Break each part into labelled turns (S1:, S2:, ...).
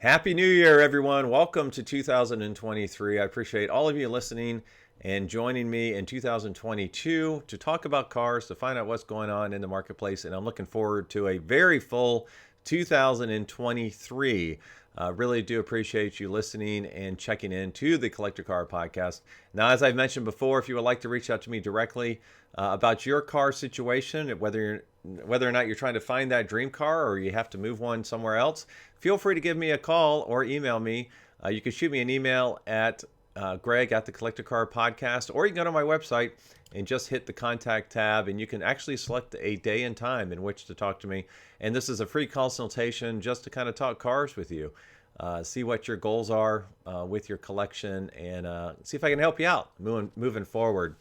S1: Happy New Year, everyone. Welcome to 2023. I appreciate all of you listening and joining me in 2022 to talk about cars, to find out what's going on in the marketplace. And I'm looking forward to a very full 2023. Really do appreciate you listening and checking in to the Collector Car Podcast. Now, as I've mentioned before, if you would like to reach out to me directly about your car situation, whether or not you're trying to find that dream car or you have to move one somewhere else, feel free to give me a call or email me. You can shoot me an email at Greg at the Collector Car Podcast, or you can go to my website and just hit the contact tab, and you can actually select a day and time in which to talk to me. And this is a free consultation just to kind of talk cars with you, see what your goals are with your collection, and see if I can help you out moving forward.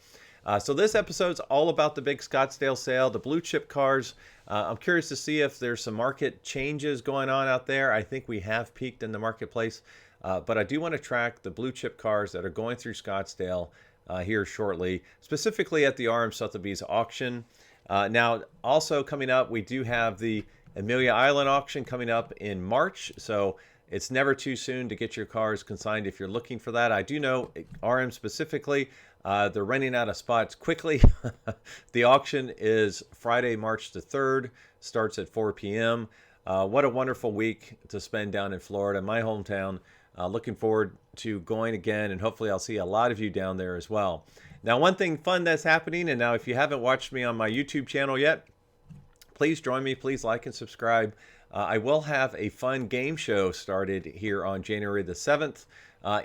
S1: So this episode's all about the big Scottsdale sale, the blue chip cars. I'm curious to see if there's some market changes going on out there. I think we have peaked in the marketplace, but I do want to track the blue chip cars that are going through Scottsdale here shortly, specifically at the RM Sotheby's auction. Now, also coming up, we do have the Amelia Island auction coming up in March, so it's never too soon to get your cars consigned if you're looking for that. I do know RM specifically, they're running out of spots quickly. The auction is Friday, March the 3rd, starts at 4 p.m. What a wonderful week to spend down in Florida, my hometown. Looking forward to going again, and hopefully I'll see a lot of you down there as well. Now, one thing fun that's happening, and now if you haven't watched me on my YouTube channel yet, please join me. Please like and subscribe. I will have a fun game show started here on January the 7th.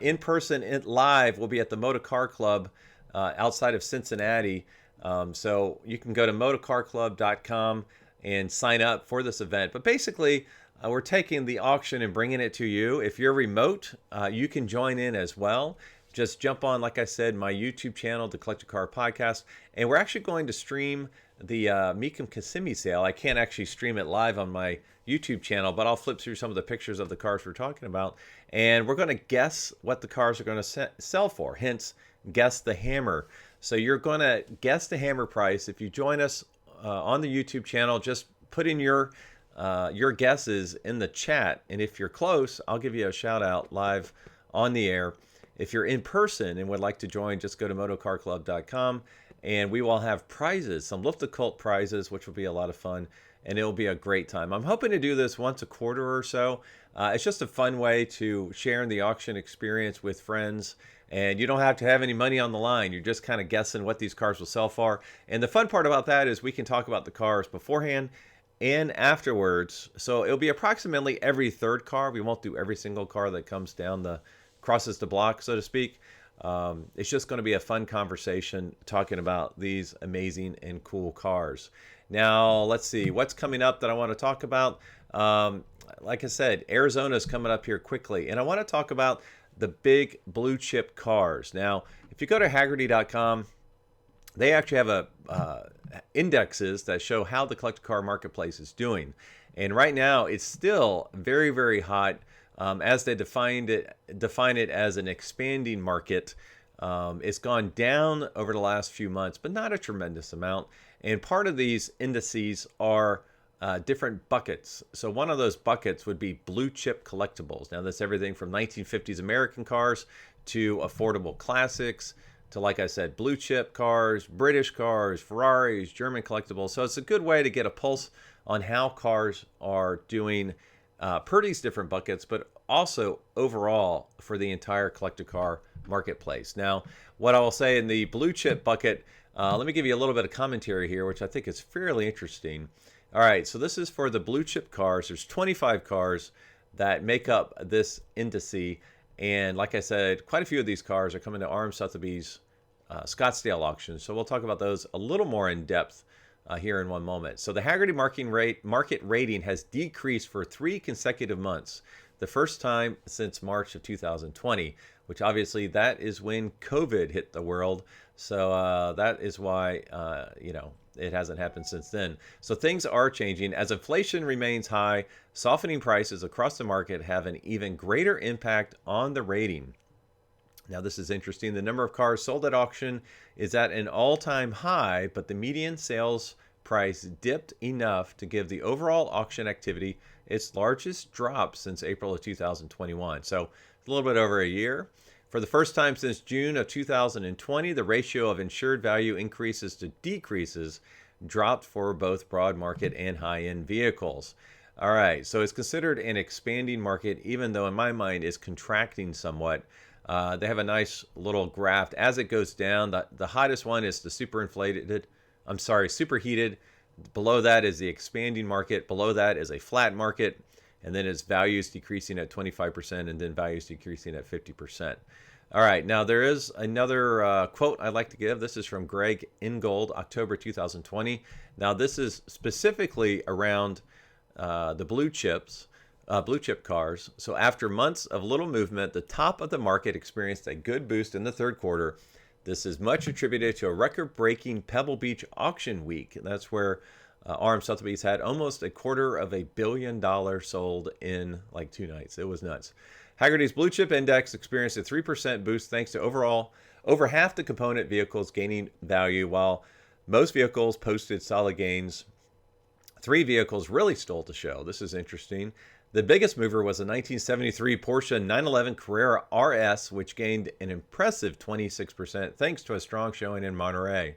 S1: In person, live, we'll be at the Motor Car Club outside of Cincinnati. So you can go to motorcarclub.com and sign up for this event. But basically, we're taking the auction and bringing it to you. If you're remote, you can join in as well. Just jump on, like I said, my YouTube channel, the Collector Car Podcast, and we're actually going to stream the Mecum Kissimmee sale. I can't actually stream it live on my YouTube channel, but I'll flip through some of the pictures of the cars we're talking about, and we're going to guess what the cars are going to sell for, hence guess the hammer. So you're going to guess the hammer price. If you join us on the YouTube channel, just put in your guesses in the chat, and if you're close, I'll give you a shout out live on the air. If you're in person and would like to join, just go to motorcarclub.com, and we will have prizes, some Lift the Cult prizes, which will be a lot of fun, and it will be a great time. I'm hoping to do this once a quarter or so. It's just a fun way to share in the auction experience with friends, and you don't have to have any money on the line. You're just kind of guessing what these cars will sell for. And the fun part about that is we can talk about the cars beforehand and afterwards. So it'll be approximately every third car. We won't do every single car that comes down crosses the block, so to speak. It's just going to be a fun conversation talking about these amazing and cool cars. Now, let's see what's coming up that I want to talk about. Like I said, Arizona is coming up here quickly, and I want to talk about the big blue chip cars. Now, if you go to Hagerty.com, they actually have indexes that show how the collector car marketplace is doing. And right now, it's still very, very hot. As they define it as an expanding market. It's gone down over the last few months, but not a tremendous amount. And part of these indices are different buckets. So one of those buckets would be blue chip collectibles. Now that's everything from 1950s American cars to affordable classics to, like I said, blue chip cars, British cars, Ferraris, German collectibles. So it's a good way to get a pulse on how cars are doing per these different buckets, but also overall for the entire collector car marketplace. Now, what I will say in the blue chip bucket, let me give you a little bit of commentary here, which I think is fairly interesting. All right, so this is for the blue chip cars. There's 25 cars that make up this indice, and like I said, quite a few of these cars are coming to RM Sotheby's Scottsdale auction, so we'll talk about those a little more in depth here in one moment. So the Hagerty market rating has decreased for 3 consecutive months, the first time since March of 2020, which obviously that is when COVID hit the world. So that is why, it hasn't happened since then. So things are changing. As inflation remains high, softening prices across the market have an even greater impact on the rating. Now, this is interesting. The number of cars sold at auction is at an all-time high, but the median sales price dipped enough to give the overall auction activity its largest drop since April of 2021. So a little bit over a year. For the first time since June of 2020, the ratio of insured value increases to decreases dropped for both broad market and high-end vehicles. All right, so it's considered an expanding market, even though in my mind it's contracting somewhat. They have a nice little graph. As it goes down, the hottest one is the superheated. Below that is the expanding market. Below that is a flat market. And then it's values decreasing at 25% and then values decreasing at 50%. All right, now there is another quote I'd like to give. This is from Greg Ingold, October 2020. Now this is specifically around the blue chip cars. So after months of little movement, the top of the market experienced a good boost in the third quarter. This is much attributed to a record-breaking Pebble Beach auction week. That's where RM Sotheby's had almost $250 million sold in like 2 nights. It was nuts. Hagerty's Blue Chip Index experienced a 3% boost thanks to overall over half the component vehicles gaining value, while most vehicles posted solid gains. 3 vehicles really stole the show. This is interesting. The biggest mover was a 1973 Porsche 911 Carrera RS, which gained an impressive 26% thanks to a strong showing in Monterey.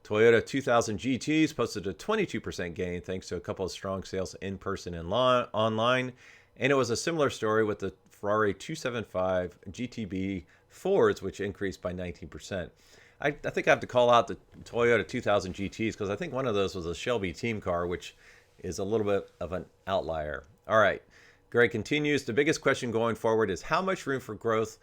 S1: Toyota 2000 GTs posted a 22% gain thanks to a couple of strong sales in person and online. And it was a similar story with the Ferrari 275 GTB Fords, which increased by 19%. I think I have to call out the Toyota 2000 GTs because I think one of those was a Shelby team car, which is a little bit of an outlier. All right, Greg continues. The biggest question going forward is how much room for growth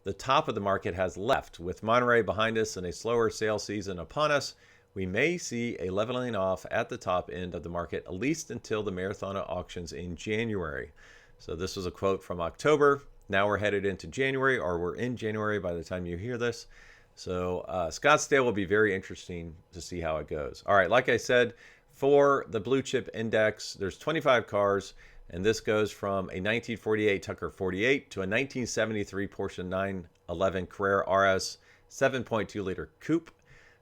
S1: the top of the market has left. With Monterey behind us and a slower sales season upon us, we may see a leveling off at the top end of the market, at least until the Marathon auctions in January. So this was a quote from October. Now we're headed into January, or we're in January by the time you hear this. So Scottsdale will be very interesting to see how it goes. All right, like I said, for the Blue Chip Index, there's 25 cars, and this goes from a 1948 Tucker 48 to a 1973 Porsche 911 Carrera RS 7.2-liter Coupe.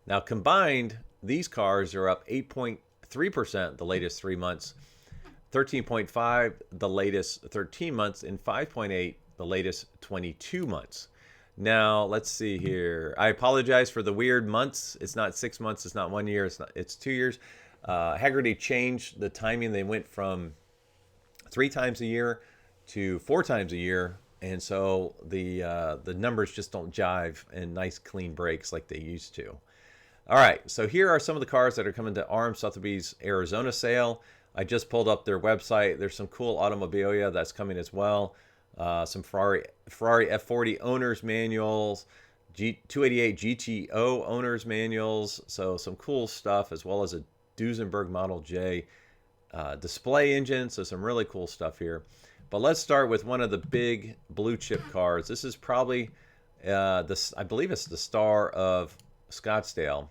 S1: Now combined, these cars are up 8.3% the latest 3 months, 13.5% the latest 13 months, and 5.8% the latest 22 months. Now, let's see here. I apologize for the weird months. It's not 6 months. It's not 1 year. It's 2 years. Hagerty changed the timing. They went from 3 times a year to 4 times a year. And so the numbers just don't jive in nice, clean breaks like they used to. All right, so here are some of the cars that are coming to RM Sotheby's Arizona sale. I just pulled up their website. There's some cool automobilia that's coming as well. Some Ferrari F40 owner's manuals, 288 GTO owner's manuals. So some cool stuff, as well as a Duesenberg Model J display engine. So some really cool stuff here. But let's start with one of the big blue chip cars. This is probably, I believe it's the star of Scottsdale.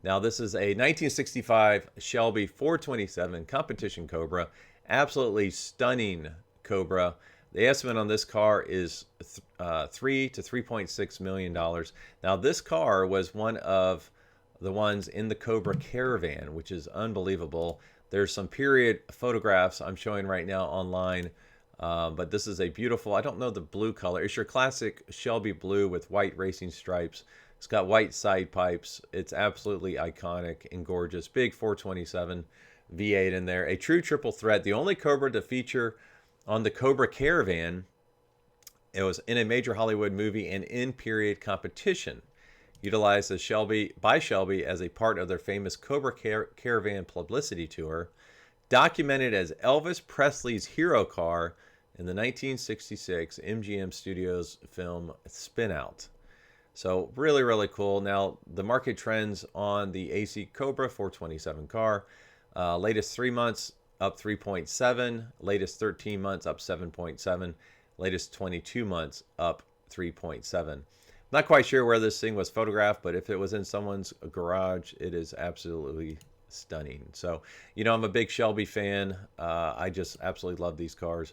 S1: Now this is a 1965 Shelby 427 competition Cobra. Absolutely stunning Cobra. The estimate on this car is $3 to $3.6 million. Now this car was one of the ones in the Cobra Caravan, which is unbelievable. There's some period photographs I'm showing right now online, but this is a beautiful, I don't know the blue color. It's your classic Shelby blue with white racing stripes. It's got white side pipes. It's absolutely iconic and gorgeous. Big 427 V8 in there. A true triple threat. The only Cobra to feature on the Cobra Caravan. It was in a major Hollywood movie and in period competition. Utilized as by Shelby as a part of their famous Cobra Caravan publicity tour. Documented as Elvis Presley's hero car in the 1966 MGM Studios film Spin Out. So really, really cool. Now, the market trends on the AC Cobra 427 car. Latest 3 months, up 3.7. Latest 13 months, up 7.7. Latest 22 months, up 3.7. Not quite sure where this thing was photographed, but if it was in someone's garage, it is absolutely stunning. So, you know, I'm a big Shelby fan. I just absolutely love these cars.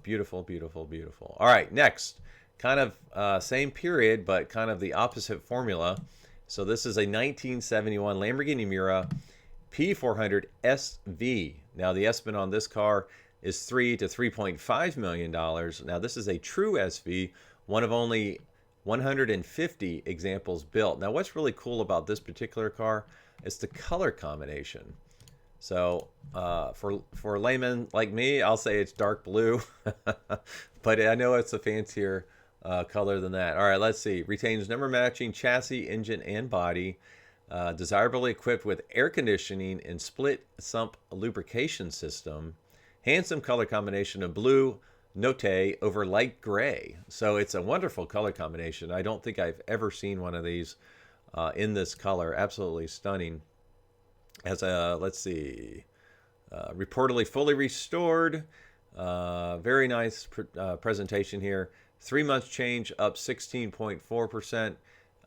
S1: Beautiful, beautiful, beautiful. All right, next. Kind of same period, but kind of the opposite formula. So this is a 1971 Lamborghini Miura P400 SV. Now the estimate on this car is $3 to $3.5 million. Now this is a true SV, one of only 150 examples built. Now what's really cool about this particular car is the color combination. So for a layman like me, I'll say it's dark blue, but I know it's a fancier color than that. All right, let's see. Retains number matching chassis, engine, and body. Desirably equipped with air conditioning and split sump lubrication system. Handsome color combination of blue note over light gray. So it's a wonderful color combination. I don't think I've ever seen one of these in this color. Absolutely stunning. Has a, let's see, reportedly fully restored. Very nice presentation here. 3 months change up 16.4%.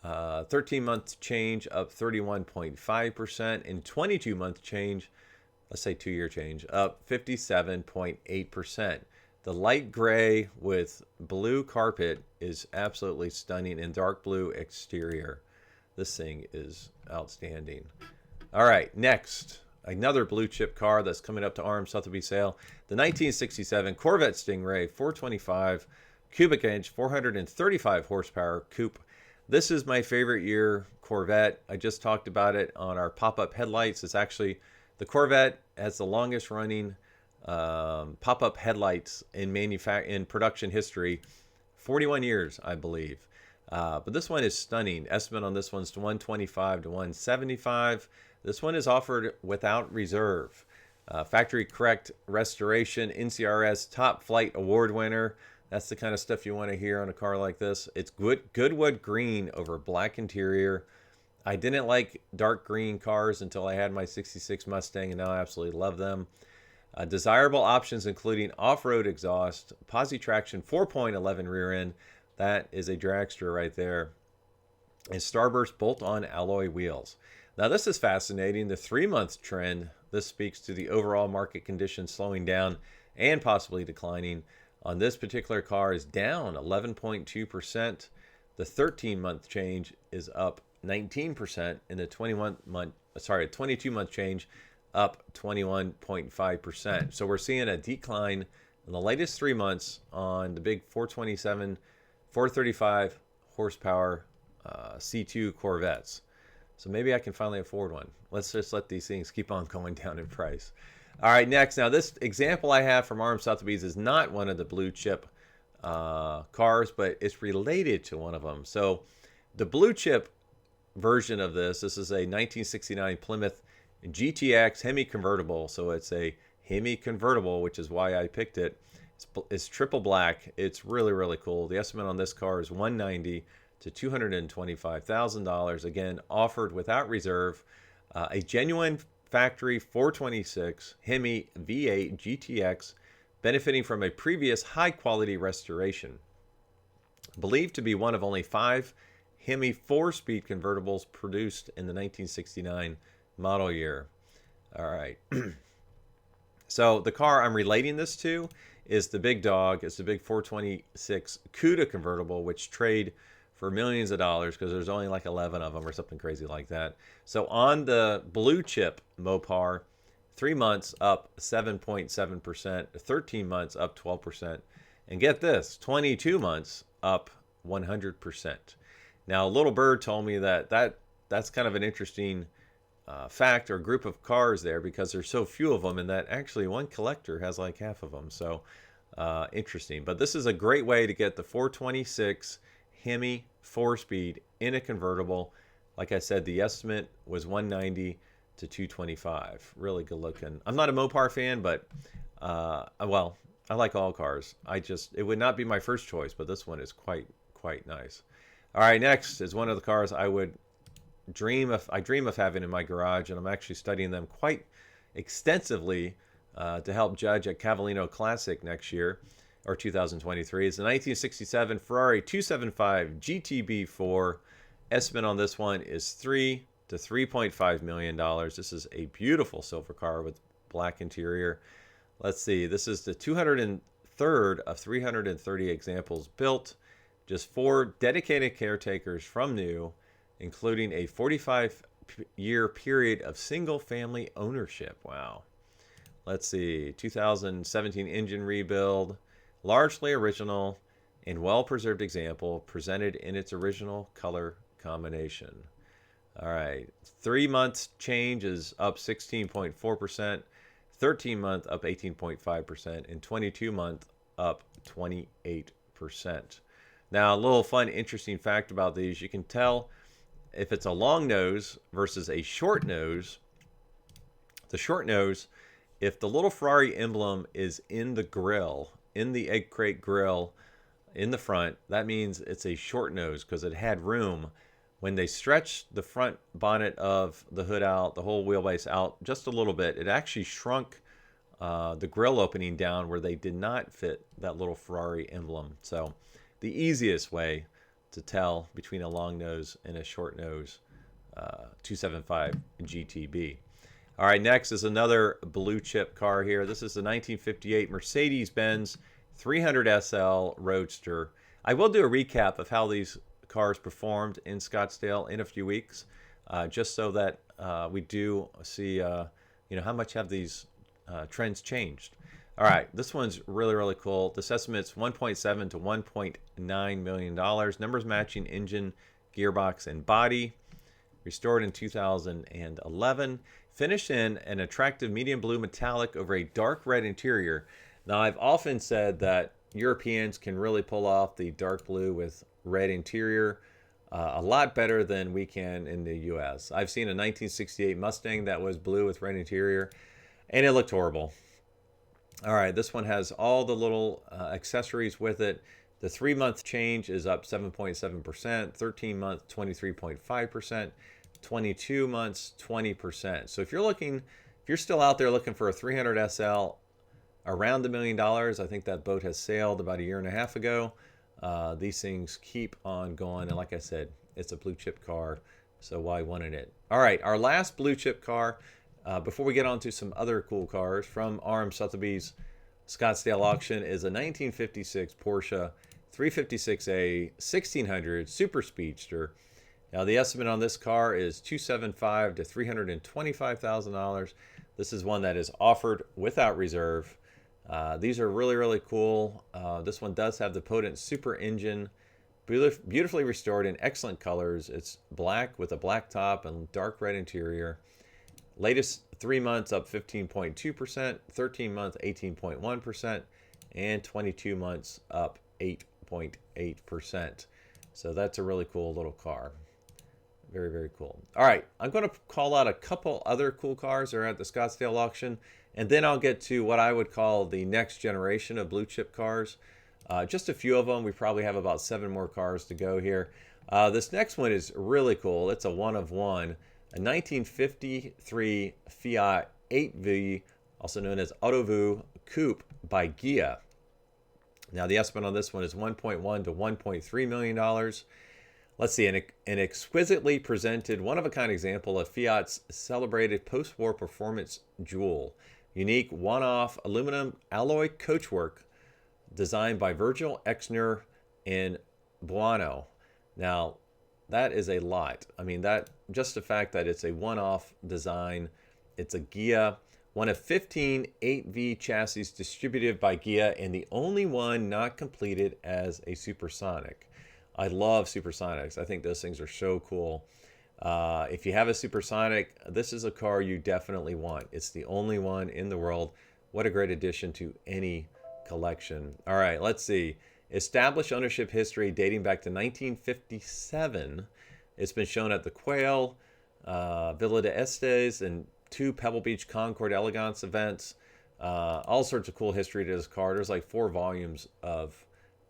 S1: 13-month change up 31.5%. And 22-month change, let's say 2-year change, up 57.8%. The light gray with blue carpet is absolutely stunning, and dark blue exterior. This thing is outstanding. All right, next, another blue chip car that's coming up to ARM Sotheby's sale. The 1967 Corvette Stingray 425 cubic inch, 435 horsepower coupe. This is my favorite year Corvette. I just talked about it on our pop-up headlights. It's actually, the Corvette has the longest running pop-up headlights in production history, 41 years, I believe. But this one is stunning. Estimate on this one's to 125 to 175. This one is offered without reserve. Factory correct restoration, NCRS top flight award winner. That's the kind of stuff you want to hear on a car like this. It's good wood green over black interior. I didn't like dark green cars until I had my 66 Mustang, and now I absolutely love them. Desirable options including off-road exhaust, posi traction, 4.11 rear end. That is a dragster right there. And Starburst bolt-on alloy wheels. Now this is fascinating. The 3-month trend, this speaks to the overall market conditions slowing down and possibly declining. On this particular car is down 11.2%. The 13-month change is up 19%, and the 22-month change up 21.5%. So we're seeing a decline in the latest 3 months on the big 435 horsepower C2 Corvettes. So maybe I can finally afford one. Let's just let these things keep on going down in price. All right, next. Now, this example I have from ARM Sotheby's is not one of the blue chip cars, but it's related to one of them. So the blue chip version of this is a 1969 Plymouth GTX Hemi convertible. So it's a Hemi convertible, which is why I picked it. It's triple black. It's really, really cool. The estimate on this car is $190,000 to $225,000. Again, offered without reserve. A genuine factory 426 Hemi V8 GTX, benefiting from a previous high-quality restoration. Believed to be one of only 5 Hemi 4-speed convertibles produced in the 1969 model year. All right. So the car I'm relating this to is the big dog. It's the big 426 Coupe convertible, which trade for millions of dollars because there's only like 11 of them or something crazy like that. So on the blue chip Mopar, 3 months up 7.7%, 13 months up 12%, and get this, 22 months up 100%. Now, Little Bird told me that's kind of an interesting fact or group of cars there because there's so few of them, and that actually one collector has like half of them. So interesting. But this is a great way to get the 426 Hemi 4-speed in a convertible. Like I said, the estimate was $190,000 to $225,000. Really good looking. I'm not a Mopar fan, but well, I like all cars. It would not be my first choice, but this one is quite nice. All right, next is one of the cars I dream of having in my garage, and I'm actually studying them quite extensively to help judge at Cavallino Classic next year, or 2023. It's the 1967 Ferrari 275 GTB4. Estimate on this one is $3 to $3.5 million. This is a beautiful silver car with black interior. Let's see, this is the 203rd of 330 examples built. Just 4 dedicated caretakers from new, including a 45 year period of single family ownership. Wow. Let's see, 2017 engine rebuild, largely original and well-preserved example presented in its original color combination. All right, 3 months change is up 16.4%, 13-month up 18.5%, and 22-month up 28%. Now, a little fun, interesting fact about these, you can tell if it's a long nose versus a short nose. The short nose, if the little Ferrari emblem is in the grill, in the egg crate grill in the front, that means it's a short nose because it had room. When they stretched the front bonnet of the hood out, the whole wheelbase out just a little bit, it actually shrunk the grill opening down where they did not fit that little Ferrari emblem. So the easiest way to tell between a long nose and a short nose 275 GTB. All right, next is another blue chip car here. This is the 1958 Mercedes-Benz 300 SL Roadster. I will do a recap of how these cars performed in Scottsdale in a few weeks, just so that we do see, how much have these trends changed. All right, this one's really, really cool. This estimate's $1.7 to $1.9 million. Numbers matching engine, gearbox, and body. Restored in 2011. Finished in an attractive medium blue metallic over a dark red interior. Now, I've often said that Europeans can really pull off the dark blue with red interior a lot better than we can in the US. I've seen a 1968 Mustang that was blue with red interior, and it looked horrible. All right, this one has all the little accessories with it. The 3-month change is up 7.7%, 13-month 23.5%, 22 months 20%. So if you're still out there looking for a 300 SL around $1 million, I think that boat has sailed about a year and a half ago. These things keep on going, and like I said, it's a blue chip car, so why wouldn't it? All right, our last blue chip car, before we get on to some other cool cars from RM Sotheby's Scottsdale auction, is a 1956 Porsche 356A 1600 Super Speedster. Now the estimate on this car is $275,000 to $325,000. This is one that is offered without reserve. These are really, really cool. This one does have the potent super engine, beautifully restored in excellent colors. It's black with a black top and dark red interior. Latest 3 months up 15.2%, 13 month 18.1%, and 22 months up 8.8%. So that's a really cool little car. Very, very cool. All right, I'm going to call out a couple other cool cars that are at the Scottsdale auction, and then I'll get to what I would call the next generation of blue chip cars. Just a few of them. We probably have about 7 more cars to go here. This next one is really cool. It's a one of one. A 1953 Fiat 8V, also known as Autovu Coupe by Ghia. Now the estimate on this one is $1.1 to $1.3 million. Let's see, an exquisitely presented, one-of-a-kind example of Fiat's celebrated post-war performance jewel. Unique one-off aluminum alloy coachwork designed by Virgil Exner in Buono. Now, that is a lot. I mean, that just the fact that it's a one-off design, it's a Ghia, one of 15 8V chassis distributed by Ghia, and the only one not completed as a supersonic. I love supersonics. I think those things are so cool. If you have a supersonic, this is a car you definitely want. It's the only one in the world. What a great addition to any collection. All right, let's see. Established ownership history dating back to 1957. It's been shown at the Quail, Villa de Estes, and 2 Pebble Beach Concord Elegance events. All sorts of cool history to this car. There's like 4 volumes of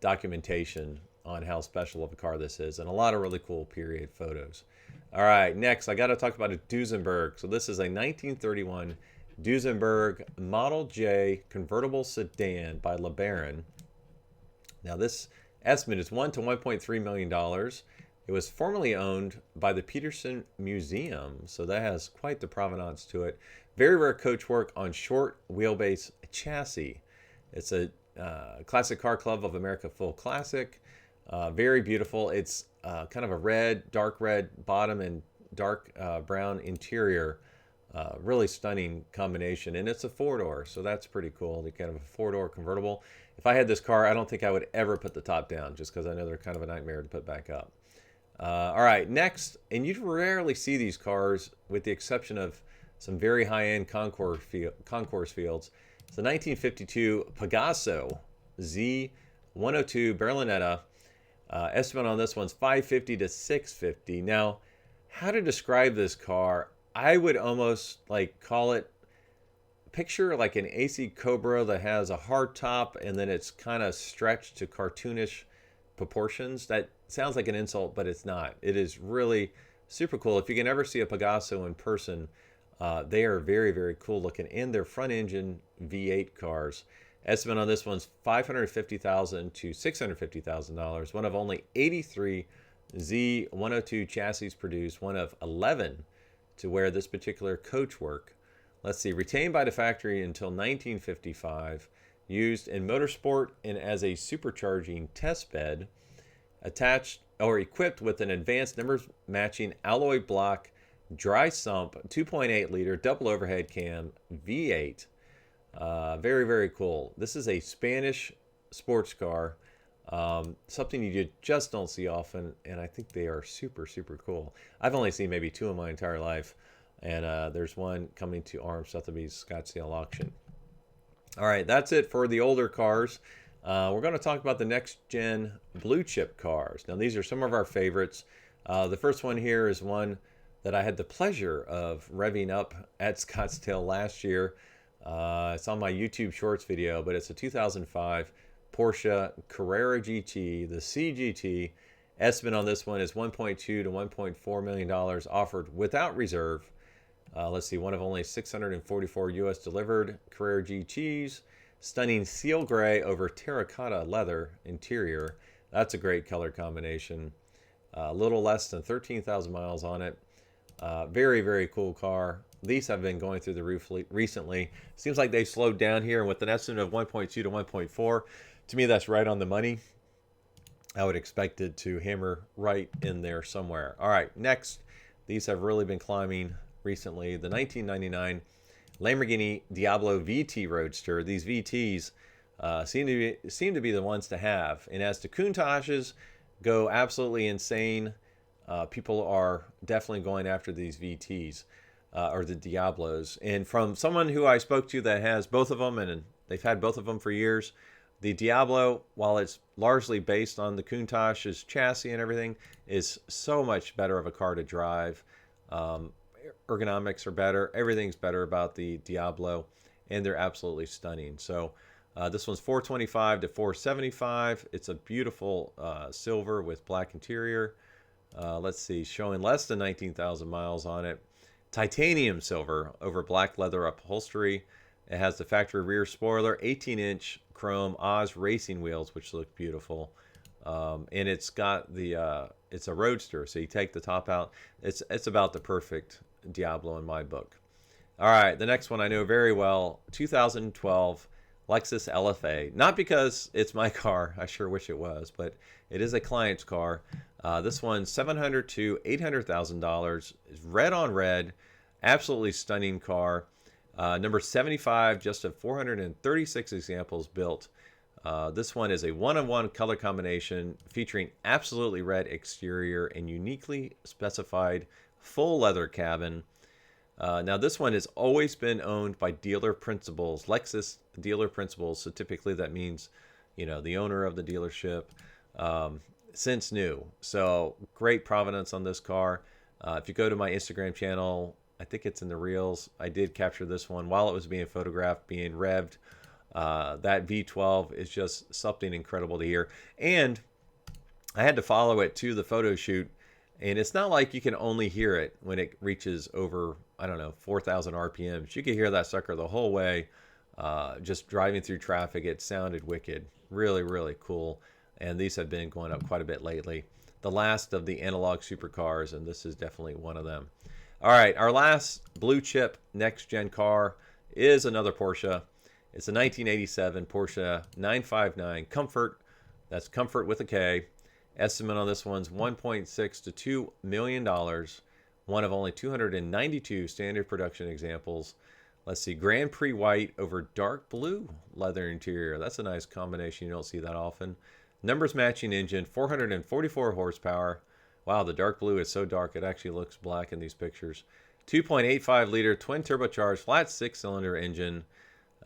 S1: documentation on how special of a car this is, and a lot of really cool period photos. All right, next I got to talk about a Duesenberg. So this is a 1931 Duesenberg Model J convertible sedan by LeBaron. Now this estimate is $1 to $1.3 million. It was formerly owned by the Peterson Museum, so that has quite the provenance to it. Very rare coachwork on short wheelbase chassis. It's a Classic Car Club of America Full Classic. Very beautiful. It's kind of a red, dark red bottom and dark brown interior. Really stunning combination, and it's a four-door, so that's pretty cool. The kind of a four-door convertible. If I had this car, I don't think I would ever put the top down, just because I know they're kind of a nightmare to put back up. All right, next, and you rarely see these cars, with the exception of some very high-end concourse fields. It's the 1952 Pegaso Z102 Berlinetta. Estimate on this one's 550 to 650. Now, how to describe this car? I would almost like call it, picture like an AC Cobra that has a hard top and then it's kind of stretched to cartoonish proportions. That sounds like an insult, but it's not. It is really super cool. If you can ever see a Pegaso in person, they are very, very cool looking, and they're front engine V8 cars. Estimate on this one's $550,000 to $650,000. One of only 83 Z102 chassis produced, one of 11 to wear this particular coachwork. Let's see, retained by the factory until 1955, used in motorsport and as a supercharging test bed, attached or equipped with an advanced numbers matching alloy block, dry sump, 2.8 liter double overhead cam, V8. Very, very cool. This is a Spanish sports car. Something you just don't see often, and I think they are super, super cool. I've only seen maybe two in my entire life, and there's one coming to Arms Sotheby's Scottsdale auction. All right, that's it for the older cars. We're going to talk about the next gen blue chip cars. Now, these are some of our favorites. The first one here is one that I had the pleasure of revving up at Scottsdale last year. It's on my YouTube Shorts video, but it's a 2005 Porsche Carrera GT, the CGT. Estimate on this one is $1.2 to $1.4 million, offered without reserve. Let's see, one of only 644 US delivered Carrera GTs. Stunning seal gray over terracotta leather interior. That's a great color combination. A little less than 13,000 miles on it. Very, very cool car. These have been going through the roof recently. Seems like they slowed down here, and with an estimate of 1.2 to 1.4, to me that's right on the money. I would expect it to hammer right in there somewhere. All right, next, these have really been climbing recently. The 1999 Lamborghini Diablo VT Roadster. These VTs seem to be the ones to have. And as the Countaches go absolutely insane, people are definitely going after these VTs. Or the Diablos. And from someone who I spoke to that has both of them, and they've had both of them for years, the Diablo, while it's largely based on the Countache's chassis and everything, is so much better of a car to drive. Ergonomics are better. Everything's better about the Diablo, and they're absolutely stunning. So this one's $425 to $475. It's a beautiful silver with black interior. Let's see, showing less than 19,000 miles on it. Titanium silver over black leather upholstery. It has the factory rear spoiler, 18-inch chrome Oz racing wheels, which look beautiful. And it's got the it's a roadster, so you take the top out. It's about the perfect Diablo in my book. All right, the next one I know very well, 2012 Lexus LFA. Not because it's my car, I sure wish it was, but it is a client's car. This one's $700,000 to $800,000. It's red on red, absolutely stunning car. Number 75, just of 436 examples built. This one is a one-on-one color combination featuring absolutely red exterior and uniquely specified full leather cabin. Now, this one has always been owned by dealer principals, Lexus dealer principals. So typically that means, you know, the owner of the dealership since new. So great provenance on this car. If you go to my Instagram channel, I think it's in the reels. I did capture this one while it was being photographed, being revved. That V12 is just something incredible to hear. And I had to follow it to the photo shoot. And it's not like you can only hear it when it reaches over, I don't know, 4,000 RPMs. You can hear that sucker the whole way, just driving through traffic. It sounded wicked. Really, really cool. And these have been going up quite a bit lately. The last of the analog supercars, and this is definitely one of them. All right, our last blue chip next-gen car is another Porsche. It's a 1987 Porsche 959 Comfort. That's Comfort with a K. Estimate on this one's $1.6 to $2 million. One one of only 292 standard production examples. Let's see, Grand Prix white over dark blue leather interior. That's a nice combination. You don't see that often. Numbers matching engine, 444 horsepower. Wow, the dark blue is so dark it actually looks black in these pictures. 2.85 liter twin turbocharged flat 6-cylinder engine.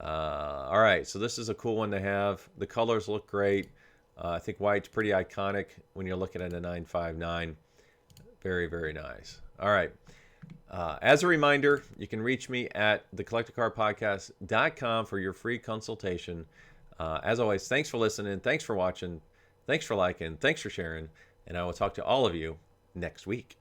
S1: All right, so this is a cool one to have. The colors look great. I think white's pretty iconic when you're looking at a 959. Very, very nice. All right. As a reminder, you can reach me at thecollectorcarpodcast.com for your free consultation. As always, thanks for listening. Thanks for watching. Thanks for liking. Thanks for sharing. And I will talk to all of you next week.